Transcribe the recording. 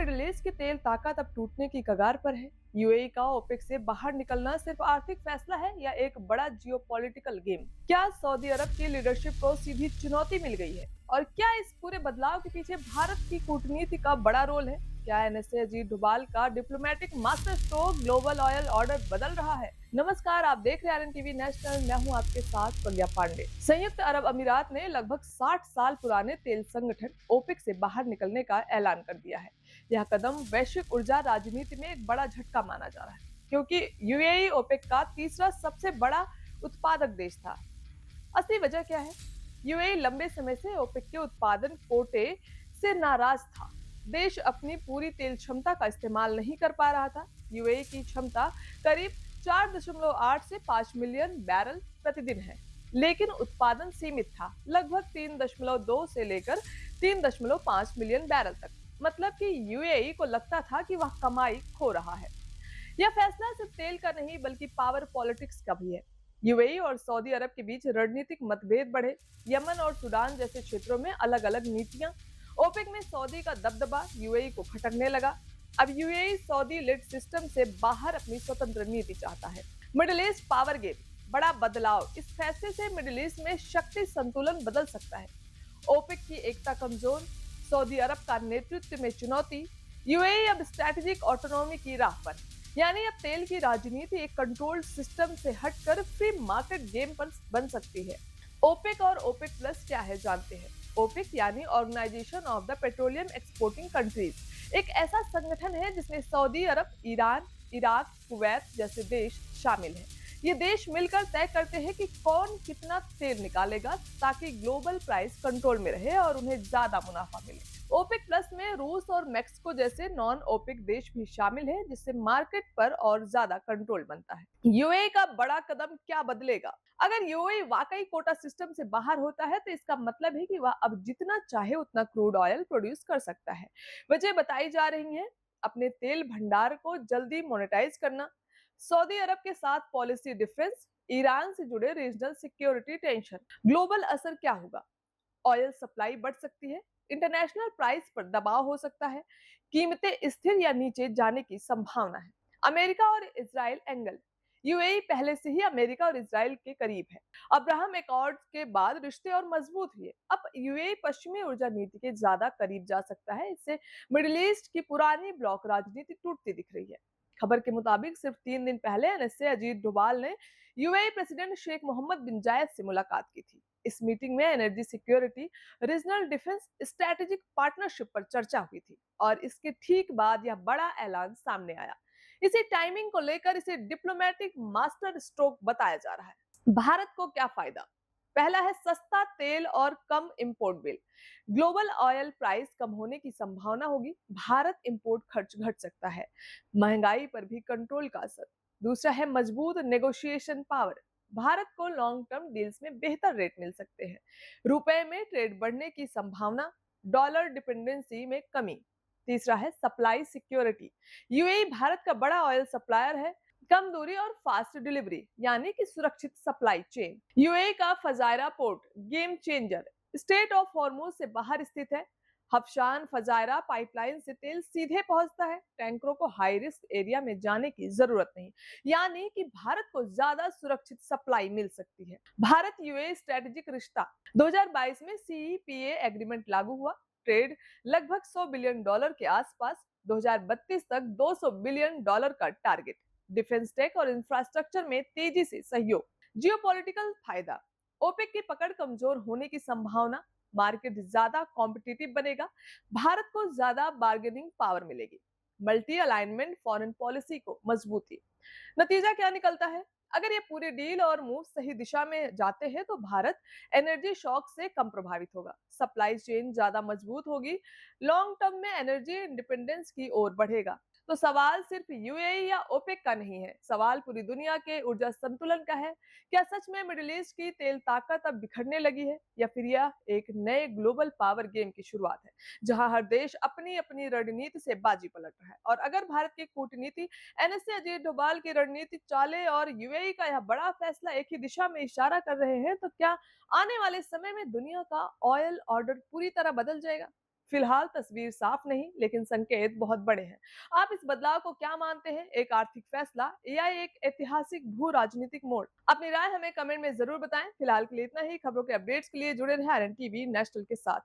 Middle east की तेल ताकत अब टूटने की कगार पर है। यूएई का ओपेक से बाहर निकलना सिर्फ आर्थिक फैसला है या एक बड़ा जियोपॉलिटिकल गेम? क्या सऊदी अरब की लीडरशिप को सीधी चुनौती मिल गई है? और क्या इस पूरे बदलाव के पीछे भारत की कूटनीति का बड़ा रोल है? क्या एनएसए अजीत डोभाल का diplomatic master stroke global oil order बदल रहा है? नमस्कार, आप देख रहे हैं आरएन टीवी नेशनल। मैं हूं आपके साथ प्रज्ञा पांडे। संयुक्त अरब अमीरात ने लगभग 60 साल पुराने तेल संगठन ओपेक से बाहर निकलने का ऐलान कर दिया है। यह कदम वैश्विक ऊर्जा राजनीति में एक बड़ा झटका माना जा रहा है, क्योंकि यूएई ओपेक का तीसरा सबसे बड़ा उत्पादक देश था। असली वजह क्या है? यूएई लंबे समय से ओपेक के उत्पादन कोटे से नाराज था। देश अपनी पूरी तेल क्षमता का इस्तेमाल नहीं कर पा रहा था। यूएई की क्षमता करीब 4.8 से 5 मिलियन बैरल प्रतिदिन है, लेकिन उत्पादन सीमित था, लगभग 3.2 से लेकर 3.5 मिलियन बैरल तक। मतलब कि यूएई को लगता था कि वह कमाई खो रहा है। यह फैसला सिर्फ तेल का नहीं बल्कि पावर पॉलिटिक्स का भी है। यूएई और सऊदी अरब के बीच रणनीतिक मतभेद बढ़े। यमन और सूडान जैसे क्षेत्रों में अलग अलग नीतियां। ओपेक में सऊदी का दबदबा यूएई को खटकने लगा। अब यूएई सऊदी लिड सिस्टम से बाहर अपनी स्वतंत्र नीति चाहता है। मिडिल ईस्ट पावर गेम, बड़ा बदलाव। इस फैसले से मिडिल ईस्ट में शक्ति संतुलन बदल सकता है। ओपेक की एकता कमजोर, सऊदी अरब का नेतृत्व में चुनौती। यूएई अब स्ट्रैटेजिक ऑटोनॉमी की राह पर, यानी अब तेल की राजनीति एक कंट्रोल्ड सिस्टम से हटकर फ्री मार्केट गेम पर बन सकती है। ओपेक और ओपेक प्लस क्या है, जानते हैं। ओपेक यानी organisation of the petroleum exporting countries, एक ऐसा संगठन है जिसमें Saudi Arab, Iran, Iraq, Kuwait जैसे देश शामिल हैं। ये देश मिलकर तय करते हैं कि कौन कितना तेल निकालेगा, ताकि ग्लोबल प्राइस कंट्रोल में रहे और उन्हें ज्यादा मुनाफा मिले। ओपेक प्लस में रूस और मेक्सिको जैसे नॉन ओपेक देश भी शामिल हैं, जिससे मार्केट पर और ज्यादा कंट्रोल बनता है। यूएई का बड़ा कदम क्या बदलेगा? अगर यूएई वाकई कोटा सिस्टम से बाहर होता है तो इसका मतलब है कि वह अब जितना चाहे उतना क्रूड ऑयल प्रोड्यूस कर सकता है। वजह बताई जा रही है अपने तेल भंडार को जल्दी मोनेटाइज करना, सऊदी अरब के साथ पॉलिसी डिफरेंस, ईरान से जुड़े रीजनल सिक्योरिटी टेंशन। ग्लोबल असर क्या होगा? ऑयल सप्लाई बढ़ सकती है, इंटरनेशनल प्राइस पर दबाव हो सकता है, कीमतें स्थिर या नीचे जाने की संभावना है। अमेरिका और इजराइल एंगल, यूएई पहले से ही अमेरिका और इजराइल के करीब है। अब्राहम एकॉर्ड के बाद रिश्ते और मजबूत हुए। अब यूएई पश्चिमी ऊर्जा नीति के ज्यादा करीब जा सकता है। इससे मिडिल ईस्ट की पुरानी ब्लॉक राजनीति टूटती दिख रही है। खबर के मुताबिक सिर्फ 3 दिन पहले एनएसए अजीत डोभाल ने यूएई प्रेसिडेंट शेख मोहम्मद बिन जायद से मुलाकात की थी। इस मीटिंग में energy security, regional defence, strategic partnership पर चर्चा हुई थी और इसके ठीक बाद यह बड़ा ऐलान सामने आया। इसी टाइमिंग को लेकर इसे डिप्लोमेटिक मास्टर स्ट्रोक बताया जा रहा है। भारत को क्या फायदा? पहला है सस्ता तेल और कम import bill. Global oil price कम होने की संभावना होगी। भारत इंपोर्ट खर्च घट सकता है। महंगाई पर भी कंट्रोल का असर। दूसरा है मजबूत नेगोशिएशन पावर। भारत को लॉन्ग टर्म डील्स में बेहतर रेट मिल सकते हैं। रुपए में ट्रेड बढ़ने की संभावना, डॉलर डिपेंडेंसी में कमी। तीसरा है सप्लाई सिक्योरिटी। यूएई भारत का बड़ा ऑयल सप्लायर है। कम दूरी और फास्ट डिलीवरी, यानी कि सुरक्षित सप्लाई चेन। यूएई का Fujairah port game changer, strait of Hormuz से बाहर स्थित है। हबशान फजायरा पाइपलाइन से तेल सीधे पहुंचता है। टैंकरों को हाई रिस्क एरिया में जाने की जरूरत नहीं, यानी कि भारत को ज्यादा सुरक्षित सप्लाई मिल सकती है। भारत यूएई स्ट्रेटेजिक रिश्ता, 2022 में सीईपीए एग्रीमेंट लागू हुआ। ट्रेड लगभग $100 बिलियन के आसपास। 2032 तक $200 बिलियन का टारगेट। डिफेंस टेक और इंफ्रास्ट्रक्चर में तेजी से सहयोग। जियोपॉलिटिकल फायदा, ओपेक की पकड़ कमजोर होने की संभावना, मार्केट ज्यादा कॉम्पिटिटिव बनेगा, भारत को ज्यादा बार्गेनिंग पावर मिलेगी। मल्टी अलाइनमेंट फॉरेन पॉलिसी को मजबूती। नतीजा क्या निकलता है? अगर ये पूरे डील और मूव सही दिशा में जाते हैं तो भारत एनर्जी शॉक से कम प्रभावित होगा, सप्लाई चेन ज्यादा मजबूत होगी, लॉन्ग टर्म में एनर्जी इंडिपेंडेंस की ओर बढ़ेगा। तो सवाल सिर्फ यूएई या ओपेक का नहीं है, सवाल पूरी दुनिया के ऊर्जा संतुलन का है। क्या सच में मिडिल ईस्ट की तेल ताकत अब बिखरने लगी है, या फिर यह एक नए ग्लोबल पावर गेम की शुरुआत है, जहां हर देश अपनी अपनी रणनीति से बाजी पलट रहा है? और अगर भारत की कूटनीति, एनएसए अजीत डोभाल की रणनीतिक चालें और यूएई का यह बड़ा फैसला एक ही दिशा में इशारा कर रहे हैं, तो क्या आने वाले समय में दुनिया का ऑयल ऑर्डर पूरी तरह बदल जाएगा? फिलहाल तस्वीर साफ नहीं, लेकिन संकेत बहुत बड़े हैं। आप इस बदलाव को क्या मानते हैं? एक आर्थिक फैसला या एक ऐतिहासिक भू राजनीतिक मोड़? अपनी राय हमें कमेंट में जरूर बताएं। फिलहाल के लिए इतना ही। खबरों के अपडेट्स के लिए जुड़े रहें आरएन टीवी नेशनल के साथ।